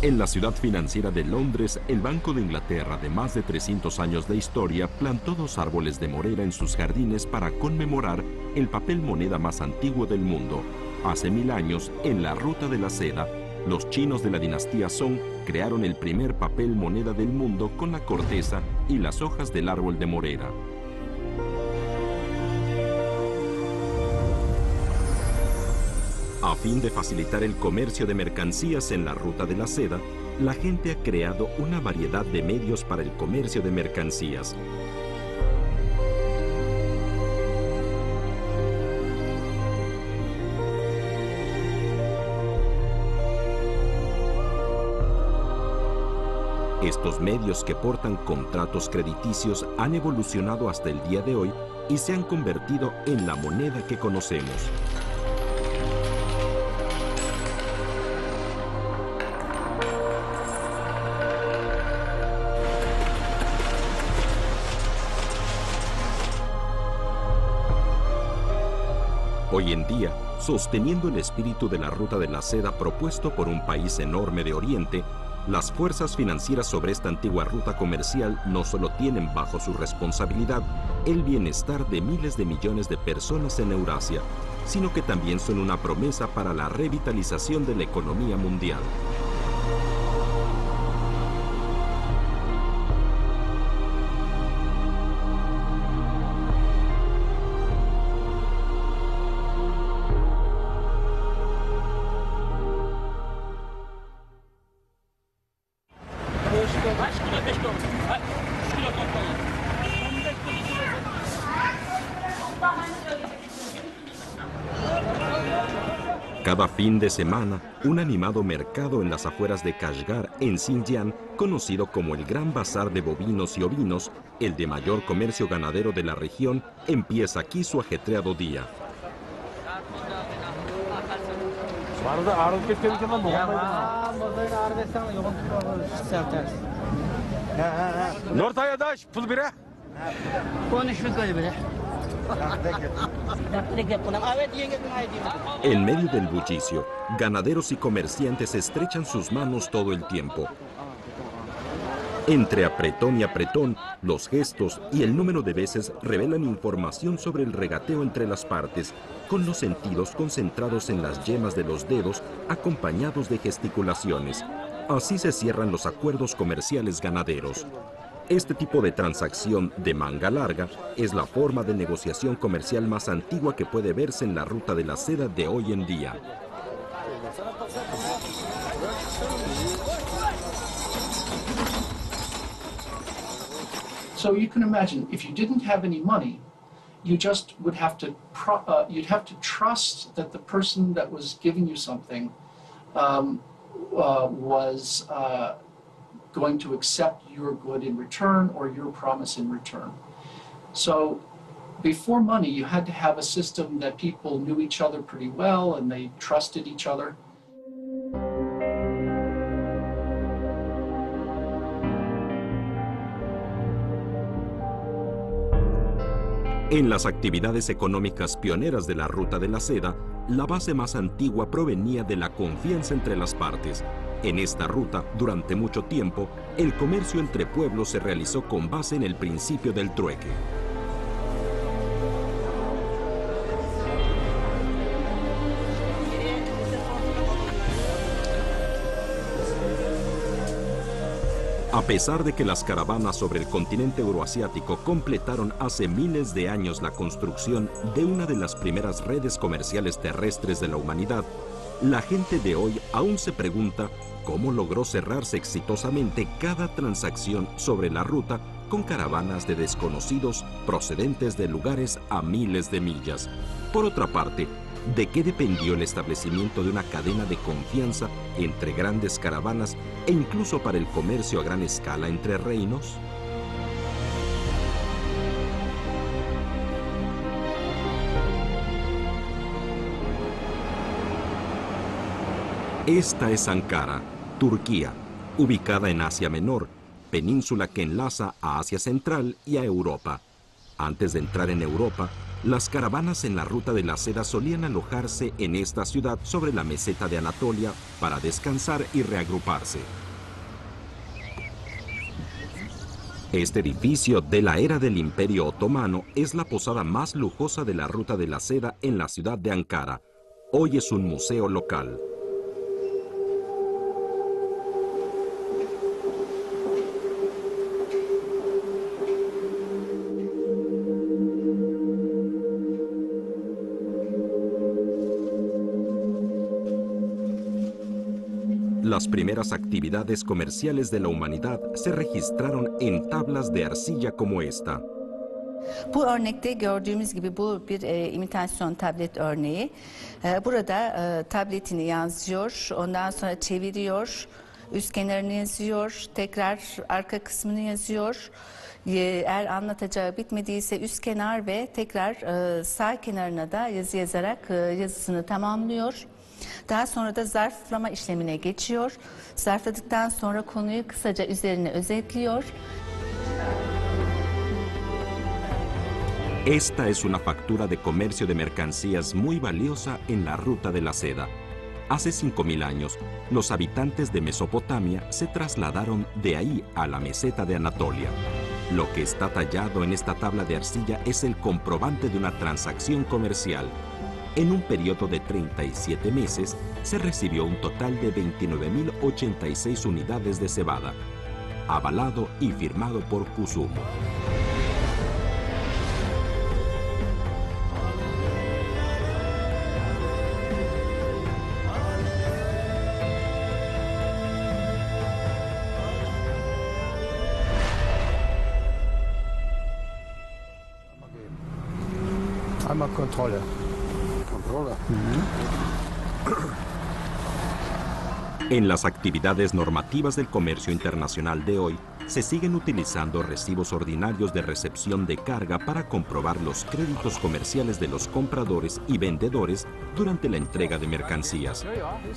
En la ciudad financiera de Londres, el Banco de Inglaterra, de más de 300 años de historia, plantó 2 árboles de morera en sus jardines para conmemorar el papel moneda más antiguo del mundo. Hace 1000 años, en la Ruta de la Seda, los chinos de la dinastía Song crearon el primer papel moneda del mundo con la corteza y las hojas del árbol de morera. A fin de facilitar el comercio de mercancías en la Ruta de la Seda, la gente ha creado una variedad de medios para el comercio de mercancías. Estos medios que portan contratos crediticios han evolucionado hasta el día de hoy y se han convertido en la moneda que conocemos. Hoy en día, sosteniendo el espíritu de la Ruta de la Seda propuesto por un país enorme de Oriente, las fuerzas financieras sobre esta antigua ruta comercial no solo tienen bajo su responsabilidad el bienestar de miles de millones de personas en Eurasia, sino que también son una promesa para la revitalización de la economía mundial. Cada fin de semana, un animado mercado en las afueras de Kashgar, en Xinjiang, conocido como el Gran Bazar de Bovinos y Ovinos, el de mayor comercio ganadero de la región, empieza aquí su ajetreado día. En medio del bullicio, ganaderos y comerciantes estrechan sus manos todo el tiempo. Entre apretón y apretón, los gestos y el número de veces revelan información sobre el regateo entre las partes, con los sentidos concentrados en las yemas de los dedos, acompañados de gesticulaciones. Así se cierran los acuerdos comerciales ganaderos. Este tipo de transacción de manga larga es la forma de negociación comercial más antigua que puede verse en la Ruta de la Seda de hoy en día. So you can imagine, if you didn't have any money, you just would have to you'd have to trust that the person that was giving you something was going to accept your good in return or your promise in return. So before money, you had to have a system that people knew each other pretty well and they trusted each other. En las actividades económicas pioneras de la Ruta de la Seda, la base más antigua provenía de la confianza entre las partes. En esta ruta, durante mucho tiempo, el comercio entre pueblos se realizó con base en el principio del trueque. A pesar de que las caravanas sobre el continente euroasiático completaron hace miles de años la construcción de una de las primeras redes comerciales terrestres de la humanidad, la gente de hoy aún se pregunta cómo logró cerrarse exitosamente cada transacción sobre la ruta con caravanas de desconocidos procedentes de lugares a miles de millas. Por otra parte, ¿de qué dependió el establecimiento de una cadena de confianza entre grandes caravanas e incluso para el comercio a gran escala entre reinos? Esta es Ankara, Turquía, ubicada en Asia Menor, península que enlaza a Asia Central y a Europa. Antes de entrar en Europa, Las caravanas en la ruta de la seda solían alojarse en esta ciudad sobre la meseta de Anatolia para descansar y reagruparse. Este edificio de la era del Imperio Otomano es la posada más lujosa de la ruta de la seda en la ciudad de Ankara. Hoy es un museo local. Las primeras actividades comerciales de la humanidad se registraron en tablas de arcilla como esta. Bu örnekte gördüğümüz gibi bu bir imitasyon tablet örneği. Burada tabletini yazıyor, ondan sonra çeviriyor, üst kenarını yazıyor, tekrar arka kısmını yazıyor. Eğer anlatacağı bitmediyse üst kenar ve tekrar sağ kenarına da yazı yazarak yazısını tamamlıyor. Daha sonra da zarflama işlemine geçiyor. Zarfladıktan sonra konuyu kısaca üzerine özetliyor. Esta es una factura de comercio de mercancías muy valiosa en la ruta de la seda. Hace 5.000 años, los habitantes de Mesopotamia se trasladaron de ahí a la meseta de Anatolia. Lo que está tallado en esta tabla de arcilla es el comprobante de una transacción comercial. En un periodo de 37 meses, se recibió un total de 29.086 unidades de cebada, avalado y firmado por Kusumo. Einmal Kontrolle. Kontrolle. En las actividades normativas del comercio internacional de hoy, se siguen utilizando recibos ordinarios de recepción de carga para comprobar los créditos comerciales de los compradores y vendedores durante la entrega de mercancías.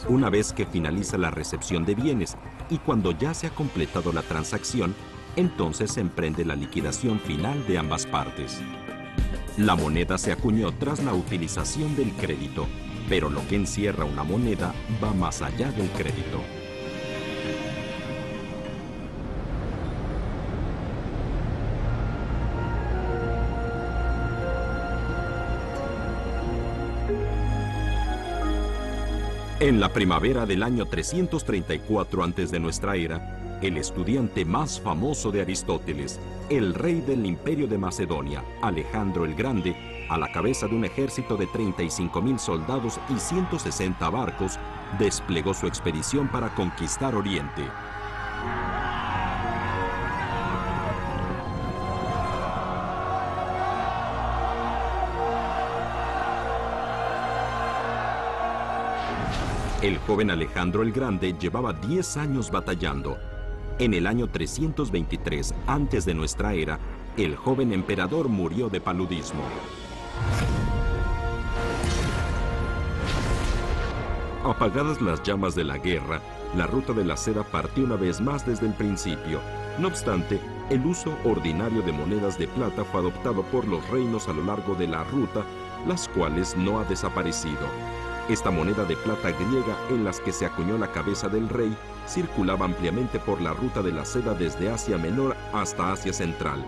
Una vez que finaliza la recepción de bienes y cuando ya se ha completado la transacción, entonces se emprende la liquidación final de ambas partes. La moneda se acuñó tras la utilización del crédito, pero lo que encierra una moneda va más allá del crédito. En la primavera del año 334 antes de nuestra era, el estudiante más famoso de Aristóteles, el rey del Imperio de Macedonia, Alejandro el Grande, a la cabeza de un ejército de 35.000 soldados y 160 barcos, desplegó su expedición para conquistar Oriente. El joven Alejandro el Grande llevaba 10 años batallando. En el año 323 antes de nuestra era, el joven emperador murió de paludismo. Apagadas las llamas de la guerra, la ruta de la seda partió una vez más desde el principio. No obstante, el uso ordinario de monedas de plata fue adoptado por los reinos a lo largo de la ruta, las cuales no ha desaparecido. Esta moneda de plata griega en las que se acuñó la cabeza del rey circulaba ampliamente por la ruta de la seda desde Asia Menor hasta Asia Central.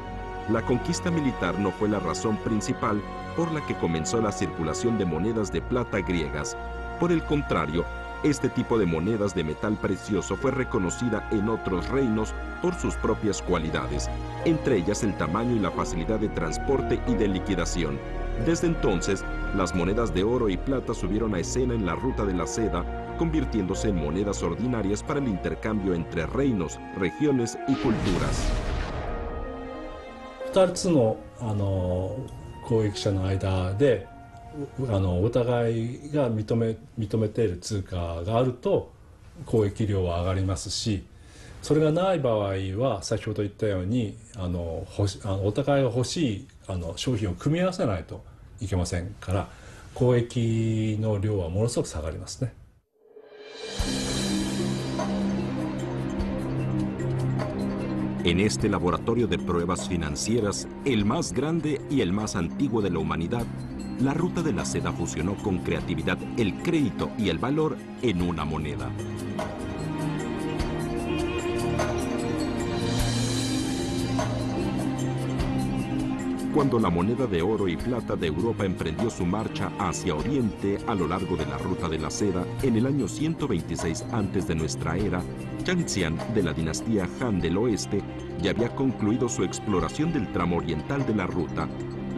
La conquista militar no fue la razón principal por la que comenzó la circulación de monedas de plata griegas. Por el contrario, este tipo de monedas de metal precioso fue reconocida en otros reinos por sus propias cualidades, entre ellas el tamaño y la facilidad de transporte y de liquidación. Desde entonces, las monedas de oro y plata subieron a escena en la ruta de la seda, convirtiéndose en monedas ordinarias para el intercambio entre reinos, regiones y culturas. 2つの交易者の間でお互いが認めている通貨があると交易量は上がりますし、それがない場合は先ほど言ったようにお互いが欲しい商品を組み合わせないといけませんから、交易の量はものすごく下がりますね。En este laboratorio de pruebas financieras, el más grande y el más antiguo de la humanidad, la ruta de la seda fusionó con creatividad el crédito y el valor en una moneda. Cuando la moneda de oro y plata de Europa emprendió su marcha hacia Oriente a lo largo de la ruta de la seda en el año 126 antes de nuestra era, Yang Xian de la dinastía Han del Oeste ya había concluido su exploración del tramo oriental de la ruta.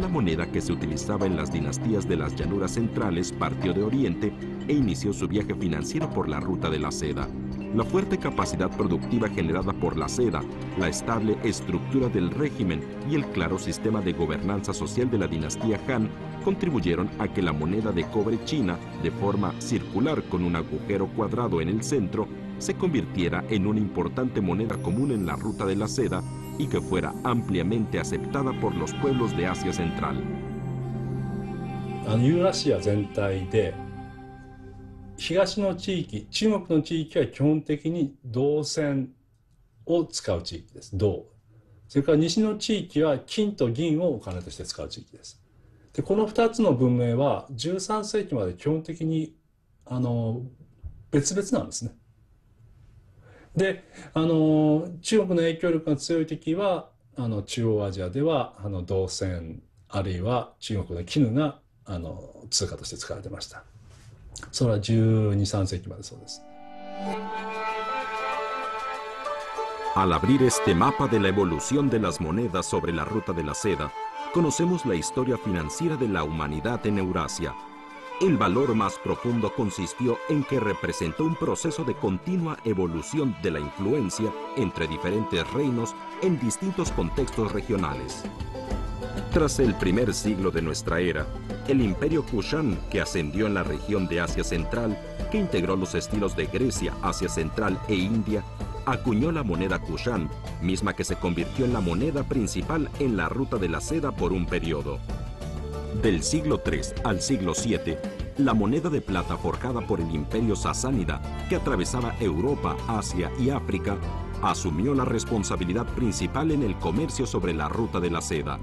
La moneda que se utilizaba en las dinastías de las llanuras centrales partió de Oriente e inició su viaje financiero por la ruta de la seda. La fuerte capacidad productiva generada por la seda, la estable estructura del régimen y el claro sistema de gobernanza social de la dinastía Han contribuyeron a que la moneda de cobre china, de forma circular con un agujero cuadrado en el centro, se convirtiera en una importante moneda común en la ruta de la seda y que fuera ampliamente aceptada por los pueblos de Asia Central. ユーラシア全体で東の地域、中国の地域は基本的に銅銭を使う地域です。銅。それから西の地域は金と銀をお金として使う地域です。で、この2つの文明は13世紀まで基本的に別々なんですね。で、中国の影響力が強い時は中央アジアでは銅銭あるいは中国の絹が通貨として使われてました。それは12、13世紀までそうです。Al abrir este mapa de la evolución de las monedas sobre la ruta de la seda, conocemos la historia financiera de la humanidad en Eurasia. El valor más profundo consistió en que representó un proceso de continua evolución de la influencia entre diferentes reinos en distintos contextos regionales. Tras el primer siglo de nuestra era, el imperio Kushan, que ascendió en la región de Asia Central, que integró los estilos de Grecia, Asia Central e India, acuñó la moneda Kushan, misma que se convirtió en la moneda principal en la ruta de la seda por un periodo. Del siglo III al siglo VII, la moneda de plata forjada por el imperio sasánida, que atravesaba Europa, Asia y África, asumió la responsabilidad principal en el comercio sobre la ruta de la seda.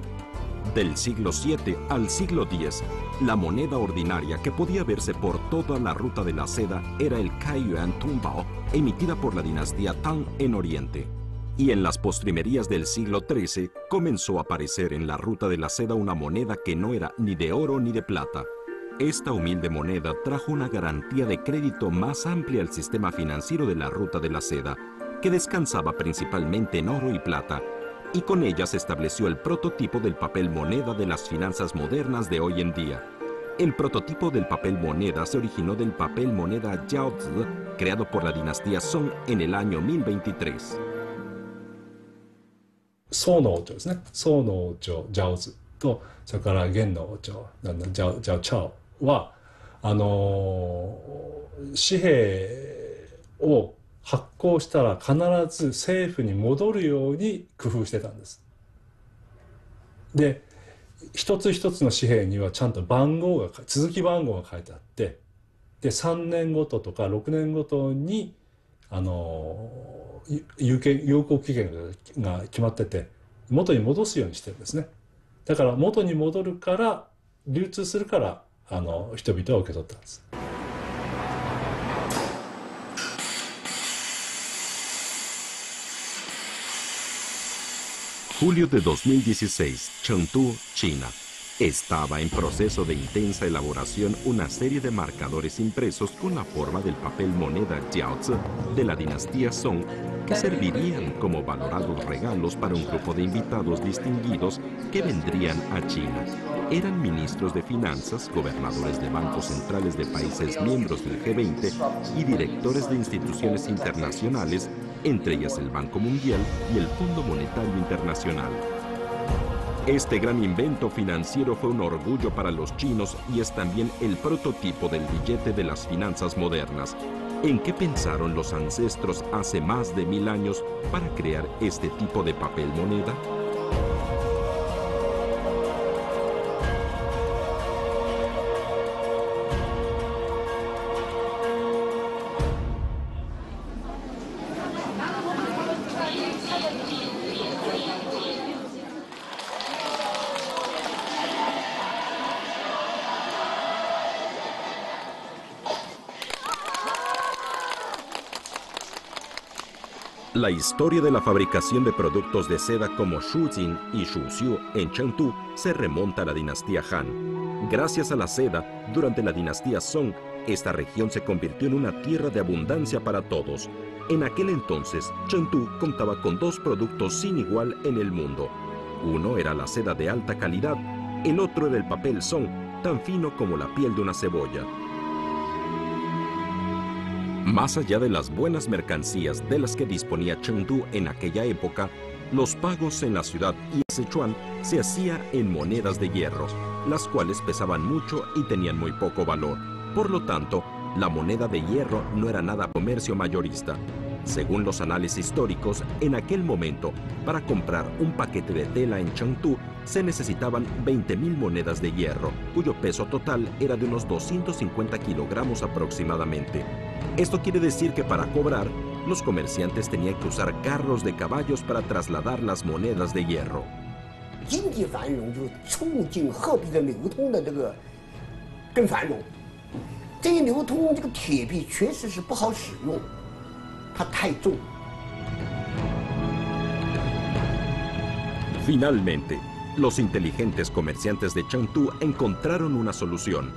Del siglo VII al siglo X, la moneda ordinaria que podía verse por toda la ruta de la seda era el Kaiyuan Tunbao, emitida por la dinastía Tang en Oriente. Y en las postrimerías del siglo XIII comenzó a aparecer en la ruta de la seda una moneda que no era ni de oro ni de plata. Esta humilde moneda trajo una garantía de crédito más amplia al sistema financiero de la ruta de la seda, que descansaba principalmente en oro y plata, y con ella se estableció el prototipo del papel moneda de las finanzas modernas de hoy en día. El prototipo del papel moneda se originó del papel moneda Jiaozi, creado por la dinastía Song en el año 1023. 宋の王朝ですね。宋の王朝ジャオズとそれから元の王朝ジャオチャオは紙幣を発行したら必ず政府に戻るように工夫してたんです。で一つ一つの紙幣にはちゃんと続き番号が書いてあって、で3年ごととか6年ごとに有効期限が決まってて元に戻すようにしてるんですね。だから元に戻るから流通するから人々は受け取ったんです。Julio de 2016, Chengdu, China. Estaba en proceso de intensa elaboración una serie de marcadores impresos con la forma del papel moneda Jiaozi de la dinastía Song, que servirían como valorados regalos para un grupo de invitados distinguidos que vendrían a China. Eran ministros de finanzas, gobernadores de bancos centrales de países miembros del G20 y directores de instituciones internacionales, entre ellas el Banco Mundial y el Fondo Monetario Internacional. Este gran invento financiero fue un orgullo para los chinos y es también el prototipo del billete de las finanzas modernas. ¿En qué pensaron los ancestros hace más de 1000 años para crear este tipo de papel moneda? La historia de la fabricación de productos de seda como Shujin y Shuxiu en Chengdu se remonta a la dinastía Han. Gracias a la seda, durante la dinastía Song, esta región se convirtió en una tierra de abundancia para todos. En aquel entonces, Chengdu contaba con 2 productos sin igual en el mundo. Uno era la seda de alta calidad, el otro era el papel Song, tan fino como la piel de una cebolla. Más allá de las buenas mercancías de las que disponía Chengdu en aquella época, los pagos en la ciudad y en Sichuan se hacían en monedas de hierro, las cuales pesaban mucho y tenían muy poco valor. Por lo tanto, la moneda de hierro no era nada comercio mayorista. Según los análisis históricos, en aquel momento, para comprar un paquete de tela en Chengdu, se necesitaban 20.000 monedas de hierro, cuyo peso total era de unos 250 kilogramos aproximadamente. Esto quiere decir que para cobrar, los comerciantes tenían que usar carros de caballos para trasladar las monedas de hierro. 经济繁荣就促进货币的流通的这个更繁荣。这一流通，这个铁币确实是不好使用，它太重。 Finalmente, los inteligentes comerciantes de Chengdu encontraron una solución.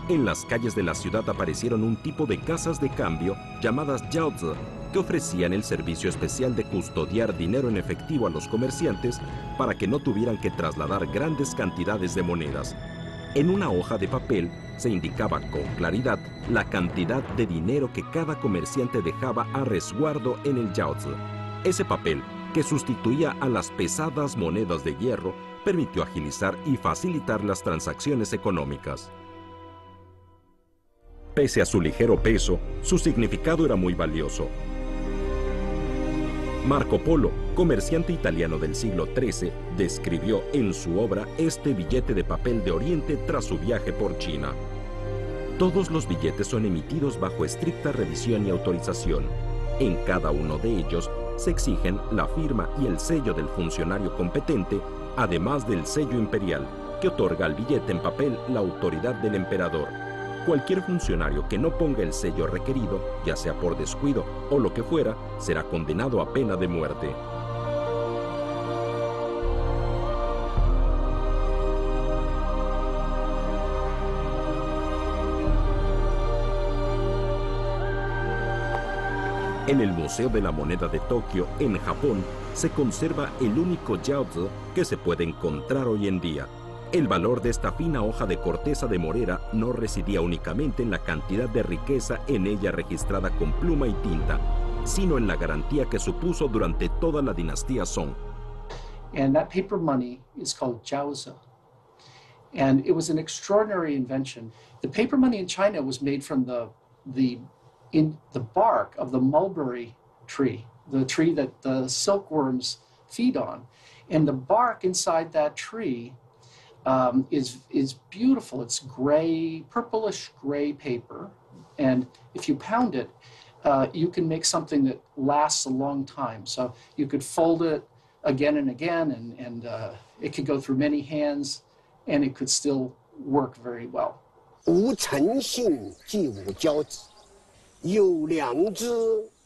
En las calles de la ciudad aparecieron un tipo de casas de cambio llamadas jiaozi, que ofrecían el servicio especial de custodiar dinero en efectivo a los comerciantes para que no tuvieran que trasladar grandes cantidades de monedas. En una hoja de papel se indicaba con claridad la cantidad de dinero que cada comerciante dejaba a resguardo en el jiaozi. Ese papel, que sustituía a las pesadas monedas de hierro, permitió agilizar y facilitar las transacciones económicas. Pese a su ligero peso, su significado era muy valioso. Marco Polo, comerciante italiano del siglo XIII, describió en su obra este billete de papel de Oriente tras su viaje por China. Todos los billetes son emitidos bajo estricta revisión y autorización. En cada uno de ellos se exigen la firma y el sello del funcionario competente, además del sello imperial, que otorga al billete en papel la autoridad del emperador. Cualquier funcionario que no ponga el sello requerido, ya sea por descuido o lo que fuera, será condenado a pena de muerte. En el Museo de la Moneda de Tokio, en Japón, se conserva el único jiaozi que se puede encontrar hoy en día. El valor de esta fina hoja de corteza de morera no residía únicamente en la cantidad de riqueza en ella registrada con pluma y tinta, sino en la garantía que supuso durante toda la dinastía Song. And that paper money is called jiaozi. And it was an extraordinary invention. The paper money in China was made from the bark of the mulberry tree, the tree that the silkworms feed on. And the bark inside that tree is beautiful. It's gray, purplish gray paper. And if you pound it, you can make something that lasts a long time. So you could fold it again and again, and it could go through many hands, and it could still work very well. 无诚信即无交子，有良知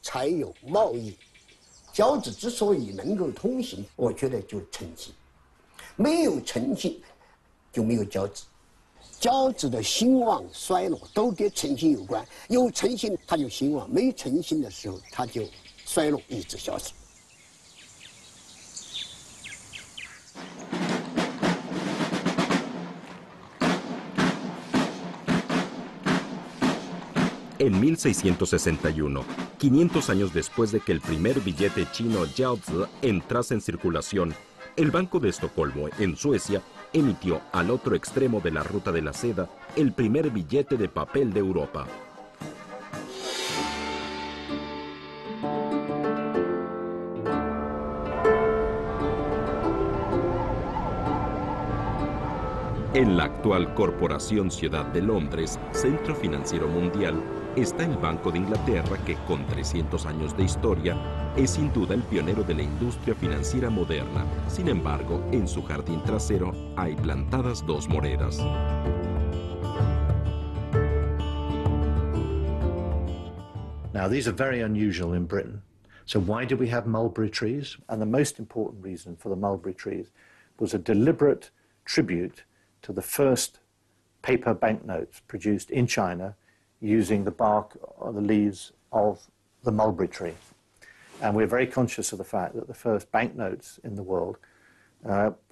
才有贸易。交子之所以能够通行，我觉得就是诚信。没有诚信，就没有交子。交子的兴旺衰落都跟诚信有关。有诚信，它就兴旺；没诚信的时候，它就衰落，一直消失。 En 1661, 500 años después de que el primer billete chino jiaozi entrase en circulación, el Banco de Estocolmo, en Suecia, emitió al otro extremo de la ruta de la seda el primer billete de papel de Europa. En la actual Corporación Ciudad de Londres, centro financiero mundial, está el Banco de Inglaterra que, con 300 años de historia, es sin duda el pionero de la industria financiera moderna. Sin embargo, en su jardín trasero hay plantadas 2 moreras. Now, these are very unusual in Britain. So why did we have mulberry trees? And the most important reason for the mulberry trees was a deliberate tribute to the first paper banknotes produced in China using the bark or the leaves of the mulberry tree. And we're very conscious of the fact that the first banknotes in the world,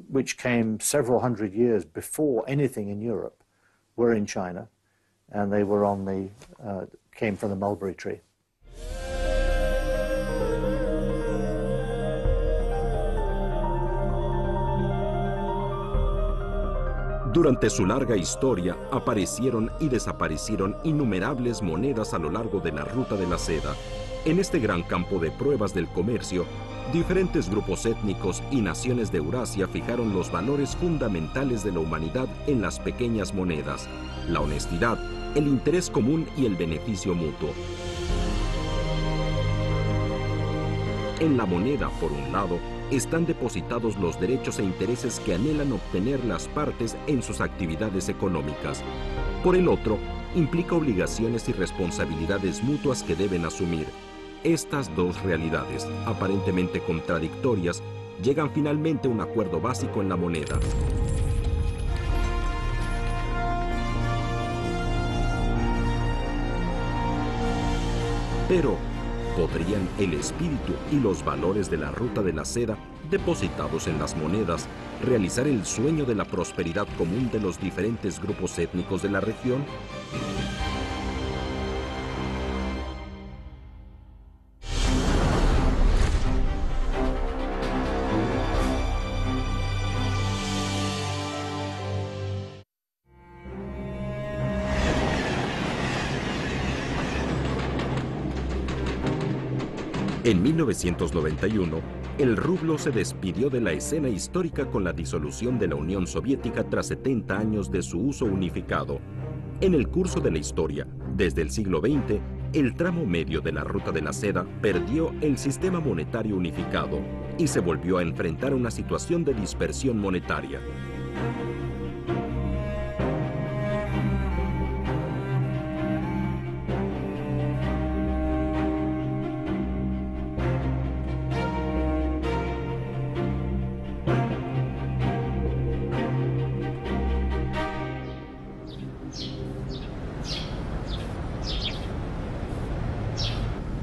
which came several hundred years before anything in Europe, were in China, and they were came from the mulberry tree. Durante su larga historia aparecieron y desaparecieron innumerables monedas a lo largo de la ruta de la seda. En este gran campo de pruebas del comercio, diferentes grupos étnicos y naciones de Eurasia fijaron los valores fundamentales de la humanidad en las pequeñas monedas: la honestidad, el interés común y el beneficio mutuo. En la moneda, por un lado, están depositados los derechos e intereses que anhelan obtener las partes en sus actividades económicas. Por el otro, implica obligaciones y responsabilidades mutuas que deben asumir. Estas dos realidades, aparentemente contradictorias, llegan finalmente a un acuerdo básico en la moneda. Pero, ¿podrían el espíritu y los valores de la ruta de la seda, depositados en las monedas, realizar el sueño de la prosperidad común de los diferentes grupos étnicos de la región? En 1991, el rublo se despidió de la escena histórica con la disolución de la Unión Soviética tras 70 años de su uso unificado. En el curso de la historia, desde el siglo XX, el tramo medio de la ruta de la seda perdió el sistema monetario unificado y se volvió a enfrentar una situación de dispersión monetaria.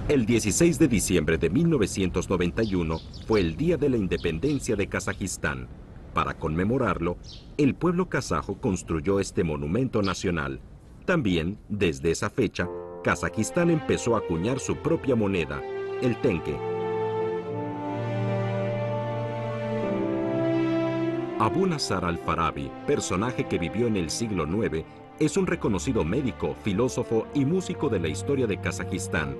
El 16 de diciembre de 1991 fue el Día de la Independencia de Kazajistán. Para conmemorarlo, el pueblo kazajo construyó este monumento nacional. También, desde esa fecha, Kazajistán empezó a acuñar su propia moneda, el tenke. Abu Nasr al-Farabi, personaje que vivió en el siglo IX, es un reconocido médico, filósofo y músico de la historia de Kazajistán,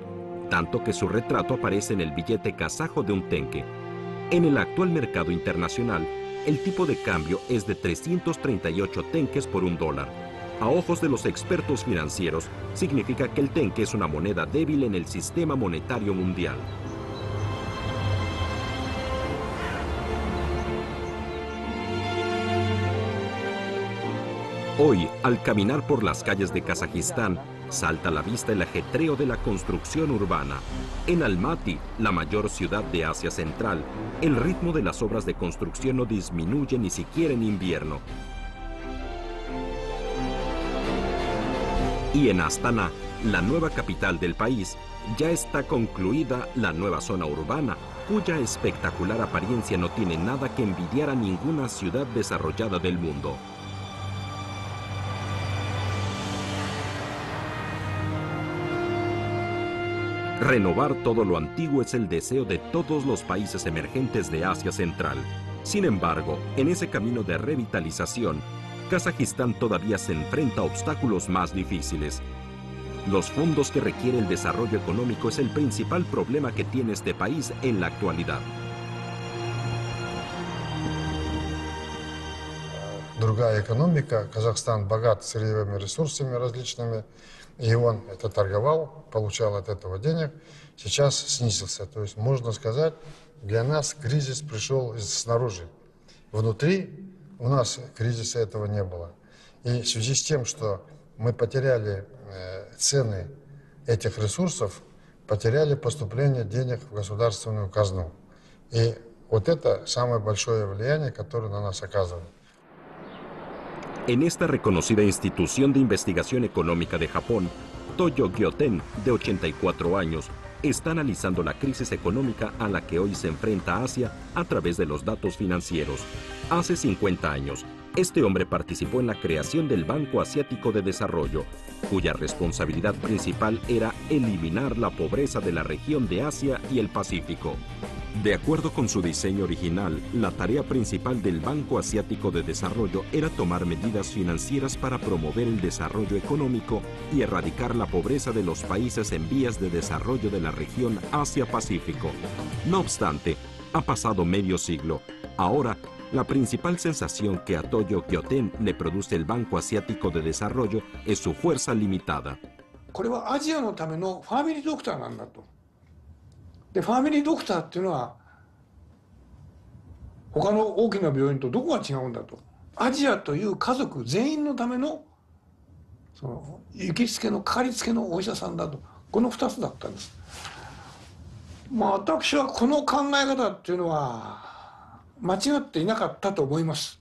tanto que su retrato aparece en el billete kazajo de un tenke. En el actual mercado internacional, el tipo de cambio es de 338 tenkes por $1. A ojos de los expertos financieros, significa que el tenke es una moneda débil en el sistema monetario mundial. Hoy, al caminar por las calles de Kazajistán, salta a la vista el ajetreo de la construcción urbana. En Almaty, la mayor ciudad de Asia Central, el ritmo de las obras de construcción no disminuye ni siquiera en invierno. Y en Astana, la nueva capital del país, ya está concluida la nueva zona urbana, cuya espectacular apariencia no tiene nada que envidiar a ninguna ciudad desarrollada del mundo. Renovar todo lo antiguo es el deseo de todos los países emergentes de Asia Central. Sin embargo, en ese camino de revitalización, Kazajistán todavía se enfrenta a obstáculos más difíciles. Los fondos que requiere el desarrollo económico es el principal problema que tiene este país en la actualidad. Другая экономика. Казахстан богат сырьевыми ресурсами различными. И он это торговал, получал от этого денег. Сейчас снизился. То есть, можно сказать, для нас кризис пришел снаружи. Внутри у нас кризиса этого не было. И в связи с тем, что мы потеряли цены этих ресурсов, потеряли поступление денег в государственную казну. И вот это самое большое влияние, которое на нас оказывает. En esta reconocida institución de investigación económica de Japón, Toyo Gyoten, de 84 años, está analizando la crisis económica a la que hoy se enfrenta Asia a través de los datos financieros. Hace 50 años, este hombre participó en la creación del Banco Asiático de Desarrollo, cuya responsabilidad principal era eliminar la pobreza de la región de Asia y el Pacífico. De acuerdo con su diseño original, la tarea principal del Banco Asiático de Desarrollo era tomar medidas financieras para promover el desarrollo económico y erradicar la pobreza de los países en vías de desarrollo de la región Asia-Pacífico. No obstante, ha pasado medio siglo. Ahora, la principal sensación que a Toyo Gyoten le produce el Banco Asiático de Desarrollo es su fuerza limitada. これはアジアのためのファミリードクターなんだと。でファミリードクターっていうのは他の大きな病院とどこが違うんだと。アジアという家族全員のためのその行きつけのかかりつけのお医者さんだと。この2つだったんです。まあ私はこの考え方っていうのは間違っていなかったと思います。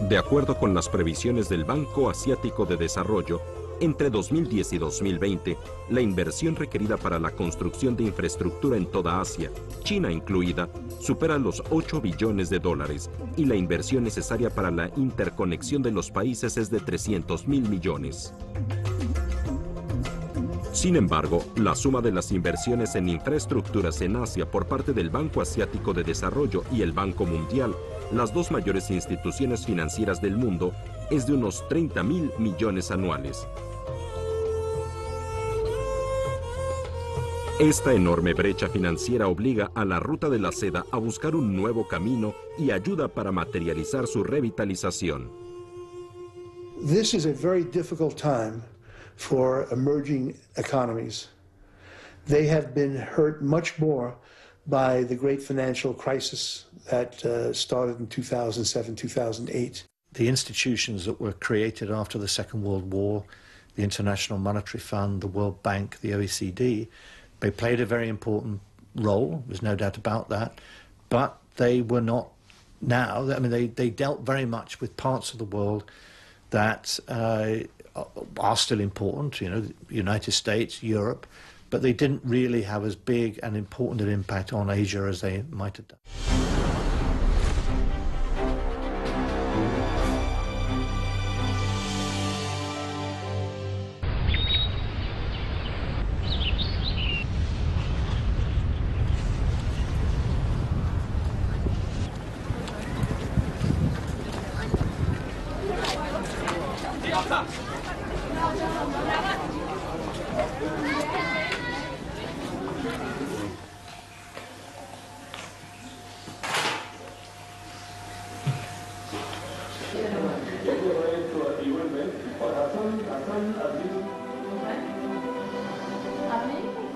De acuerdo con las previsiones del Banco Asiático de Desarrollo, entre 2010 y 2020, la inversión requerida para la construcción de infraestructura en toda Asia, China incluida, supera los 8 billones de dólares y la inversión necesaria para la interconexión de los países es de 300.000 millones. Sin embargo, la suma de las inversiones en infraestructuras en Asia por parte del Banco Asiático de Desarrollo y el Banco Mundial, las dos mayores instituciones financieras del mundo, es de unos 30.000 millones anuales. Esta enorme brecha financiera obliga a la Ruta de la Seda a buscar un nuevo camino y ayuda para materializar su revitalización. This is a very difficult time for emerging economies. They have been hurt much more by the great financial crisis that started in 2007, 2008. The institutions that were created after the Second World War, the International Monetary Fund, the World Bank, the OECD, they played a very important role, there's no doubt about that, but they were not now, I mean, they dealt very much with parts of the world that are still important, you know, the United States, Europe, but they didn't really have as big and important an impact on Asia as they might have done.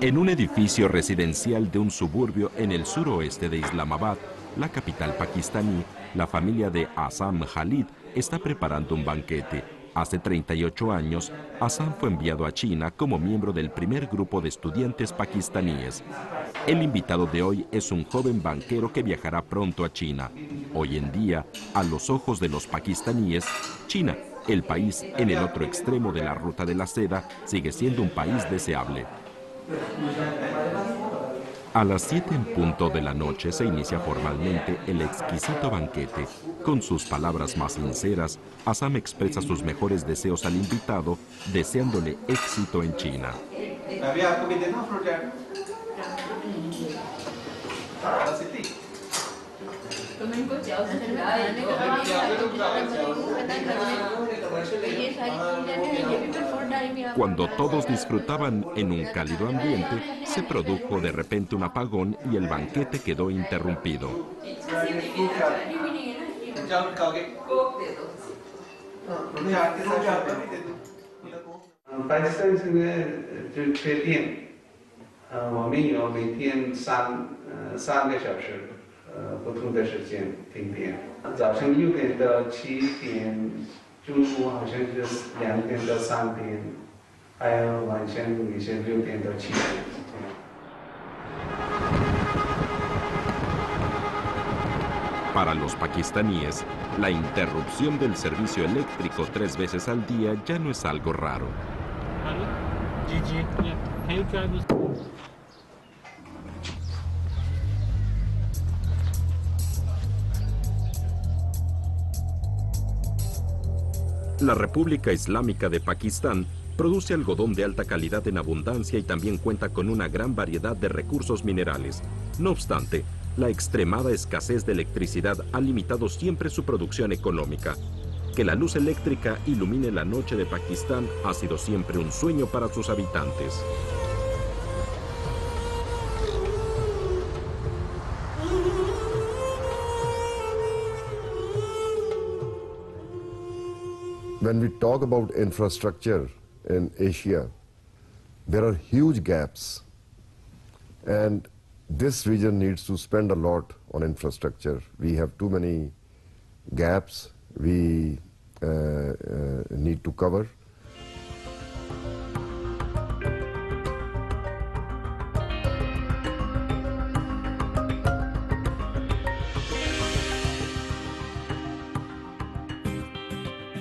En un edificio residencial de un suburbio en el suroeste de Islamabad, la capital pakistaní, la familia de Asam Khalid está preparando un banquete. Hace 38 años, Asam fue enviado a China como miembro del primer grupo de estudiantes pakistaníes. El invitado de hoy es un joven banquero que viajará pronto a China. Hoy en día, a los ojos de los pakistaníes, China, el país en el otro extremo de la Ruta de la Seda, sigue siendo un país deseable. A las 7 en punto de la noche se inicia formalmente el exquisito banquete. Con sus palabras más sinceras, Asam expresa sus mejores deseos al invitado, deseándole éxito en China. Cuando todos disfrutaban en un cálido ambiente, se produjo de repente un apagón y el banquete quedó interrumpido. 早晨6点到7点，中午好像是2点到3点，还有晚上也是6点到7点。 Para los pakistaníes, la interrupción del servicio eléctrico 3 veces al día ya no es algo raro. La República Islámica de Pakistán produce algodón de alta calidad en abundancia y también cuenta con una gran variedad de recursos minerales. No obstante, la extremada escasez de electricidad ha limitado siempre su producción económica. Que la luz eléctrica ilumine la noche de Pakistán ha sido siempre un sueño para sus habitantes. When we talk about infrastructure in Asia, there are huge gaps, and this region needs to spend a lot on infrastructure. We have too many gaps we need to cover.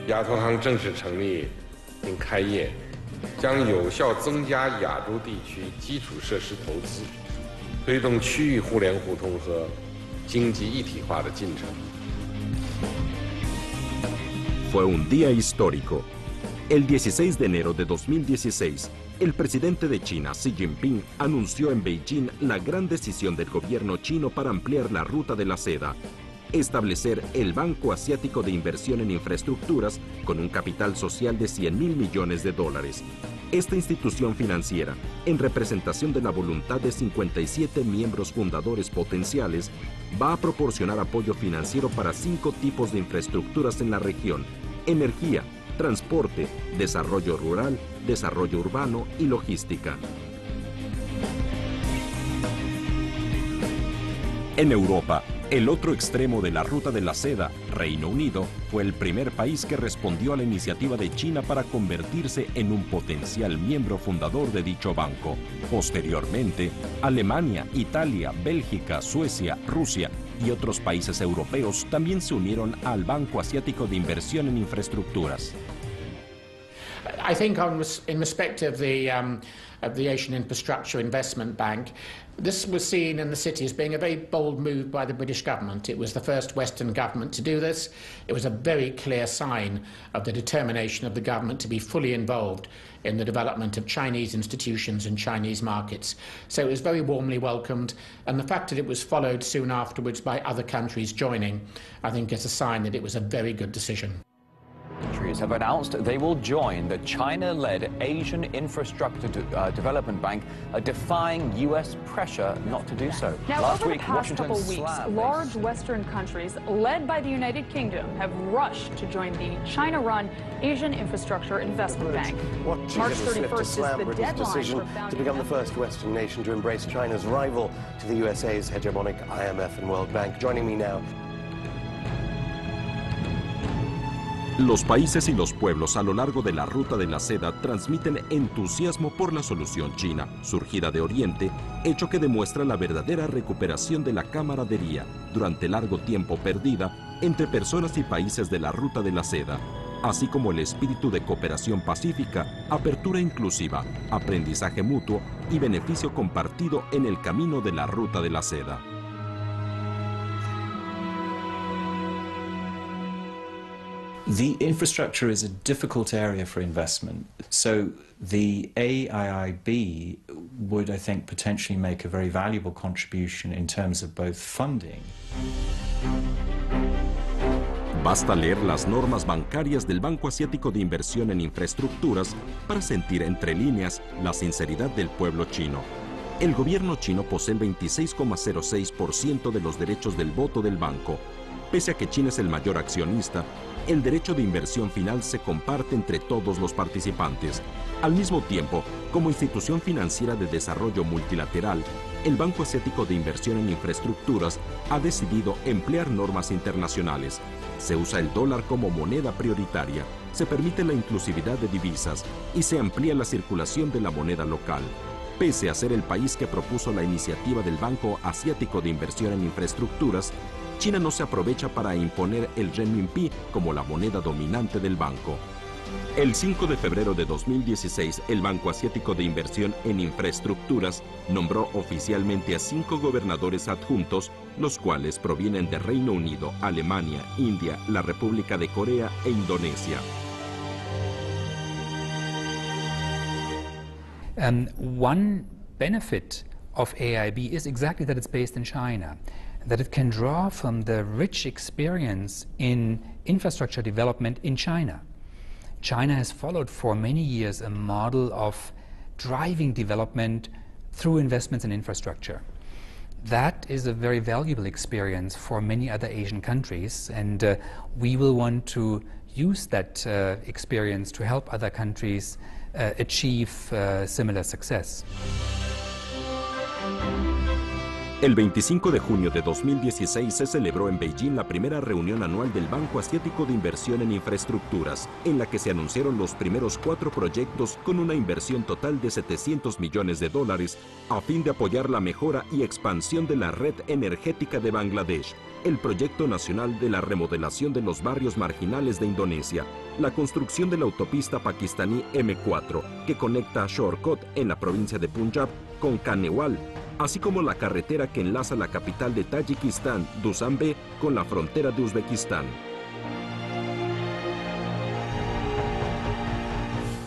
亚投行正式成立并开业，将有效增加亚洲地区基础设施投资，推动区域互联互通和经济一体化的进程。 Fue un día histórico. El 16 de enero de 2016, el presidente de China, Xi Jinping, anunció en Beijing la gran decisión del gobierno chino para ampliar la ruta de la seda, establecer el Banco Asiático de Inversión en Infraestructuras con un capital social de $100.000 millones. Esta institución financiera, en representación de la voluntad de 57 miembros fundadores potenciales, va a proporcionar apoyo financiero para 5 tipos de infraestructuras en la región: energía, transporte, desarrollo rural, desarrollo urbano y logística. En Europa, el otro extremo de la ruta de la seda, Reino Unido, fue el primer país que respondió a la iniciativa de China para convertirse en un potencial miembro fundador de dicho banco. Posteriormente, Alemania, Italia, Bélgica, Suecia, Rusia y otros países europeos también se unieron al Banco Asiático de Inversión en Infraestructuras. I think in respect of the Asian Infrastructure Investment Bank, this was seen in the city as being a very bold move by the British government. It was the first Western government to do this. It was a very clear sign of the determination of the government to be fully involved in the development of Chinese institutions and Chinese markets. So it was very warmly welcomed, and the fact that it was followed soon afterwards by other countries joining, I think is a sign that it was a very good decision. Countries have announced they will join the China-led Asian Infrastructure Development Bank, defying U.S. pressure not to do so. Now, over the past couple weeks, large Western countries, led by the United Kingdom, have rushed to join the China-run Asian Infrastructure Investment Bank. March 31st is the deadline to become the first Western nation to embrace China's rival to the USA's hegemonic IMF and World Bank. Joining me now. Los países y los pueblos a lo largo de la ruta de la seda transmiten entusiasmo por la solución china, surgida de Oriente, hecho que demuestra la verdadera recuperación de la camaradería, durante largo tiempo perdida, entre personas y países de la ruta de la seda, así como el espíritu de cooperación pacífica, apertura inclusiva, aprendizaje mutuo y beneficio compartido en el camino de la ruta de la seda. The infrastructure is a difficult area for investment, so the AIIB would, I think, potentially make a very valuable contribution in terms of both funding. Basta leer las normas bancarias del Banco Asiático de Inversión en Infraestructuras para sentir entre líneas la sinceridad del pueblo chino. El gobierno chino posee el 26,06% de los derechos del voto del banco. Pese a que China es el mayor accionista, el derecho de inversión final se comparte entre todos los participantes. Al mismo tiempo, como institución financiera de desarrollo multilateral, el Banco Asiático de Inversión en Infraestructuras ha decidido emplear normas internacionales. Se usa el dólar como moneda prioritaria, se permite la inclusividad de divisas y se amplía la circulación de la moneda local. Pese a ser el país que propuso la iniciativa del Banco Asiático de Inversión en Infraestructuras, China no se aprovecha para imponer el renminbi como la moneda dominante del banco. El 5 de febrero de 2016, el Banco Asiático de Inversión en Infraestructuras nombró oficialmente a 5 gobernadores adjuntos, los cuales provienen de Reino Unido, Alemania, India, la República de Corea e Indonesia. One benefit of AIIB is exactly that it's based in China, that it can draw from the rich experience in infrastructure development in China. China has followed for many years a model of driving development through investments in infrastructure. That is a very valuable experience for many other Asian countries, and we will want to use that experience to help other countries achieve similar success. El 25 de junio de 2016 se celebró en Beijing la primera reunión anual del Banco Asiático de Inversión en Infraestructuras, en la que se anunciaron los primeros 4 proyectos con una inversión total de $700 millones a fin de apoyar la mejora y expansión de la red energética de Bangladesh, el proyecto nacional de la remodelación de los barrios marginales de Indonesia, la construcción de la autopista pakistaní M4, que conecta a Shorkot en la provincia de Punjab con Kanewal, así como la carretera que enlaza la capital de Tayikistán, Dushanbe, con la frontera de Uzbekistán.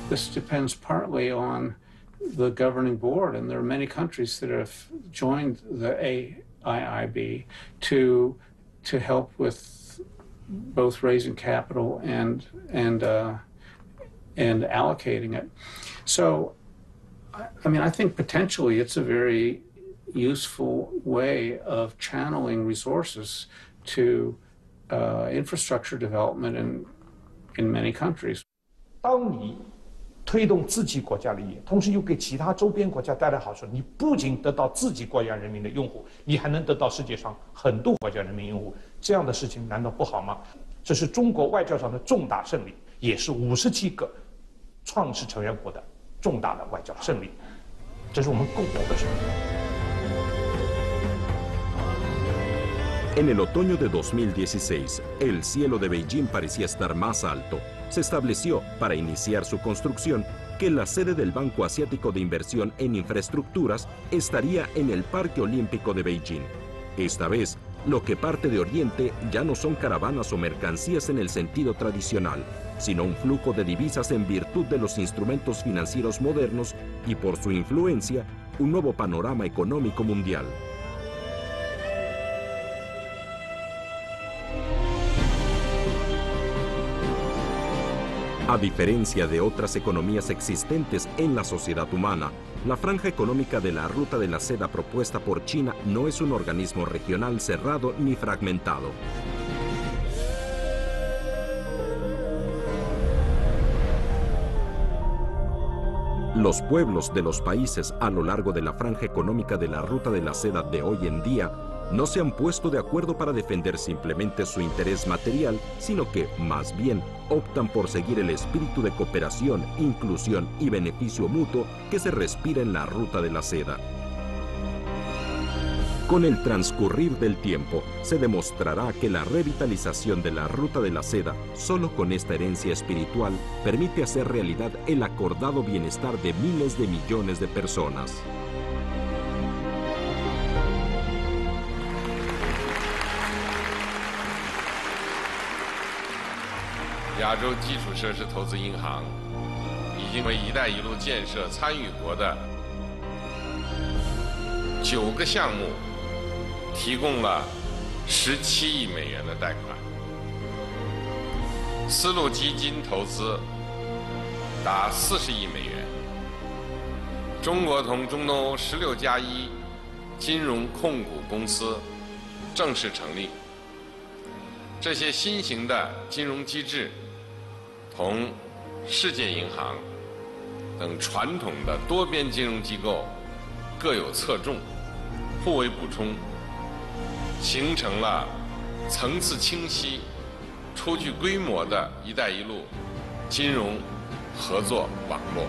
This depends partly on the governing board, and there are many countries that have joined the AIIB to help with both raising capital and allocating it. So, I mean, I think potentially it's a very useful way of channeling resources to infrastructure development in many countries. 当你推动自己国家利益，同时又给其他周边国家带来好处，你不仅得到自己国家人民的拥护，你还能得到世界上很多国家人民拥护，这样的事情难道不好吗？这是中国外交上的重大胜利，也是57个创始成员国的重大的外交胜利，这是我们共同的胜利。 En el otoño de 2016, el cielo de Beijing parecía estar más alto. Se estableció, para iniciar su construcción, que la sede del Banco Asiático de Inversión en Infraestructuras estaría en el Parque Olímpico de Beijing. Esta vez, lo que parte de Oriente ya no son caravanas o mercancías en el sentido tradicional, sino un flujo de divisas en virtud de los instrumentos financieros modernos y, por su influencia, un nuevo panorama económico mundial. A diferencia de otras economías existentes en la sociedad humana, la franja económica de la Ruta de la Seda propuesta por China no es un organismo regional cerrado ni fragmentado. Los pueblos de los países a lo largo de la franja económica de la Ruta de la Seda de hoy en día no se han puesto de acuerdo para defender simplemente su interés material, sino que, más bien, optan por seguir el espíritu de cooperación, inclusión y beneficio mutuo que se respira en la Ruta de la Seda. Con el transcurrir del tiempo, se demostrará que la revitalización de la Ruta de la Seda, solo con esta herencia espiritual, permite hacer realidad el acordado bienestar de miles de millones de personas.亚洲基础设施投资银行已经为“一带一路”建设参与国的9个项目提供了17亿美元的贷款，丝路基金投资达40亿美元。中国同中东欧16+1金融控股公司正式成立。这些新型的金融机制同世界银行等传统的多边金融机构各有侧重，互为补充，形成了层次清晰、初具规模的“一带一路”金融合作网络。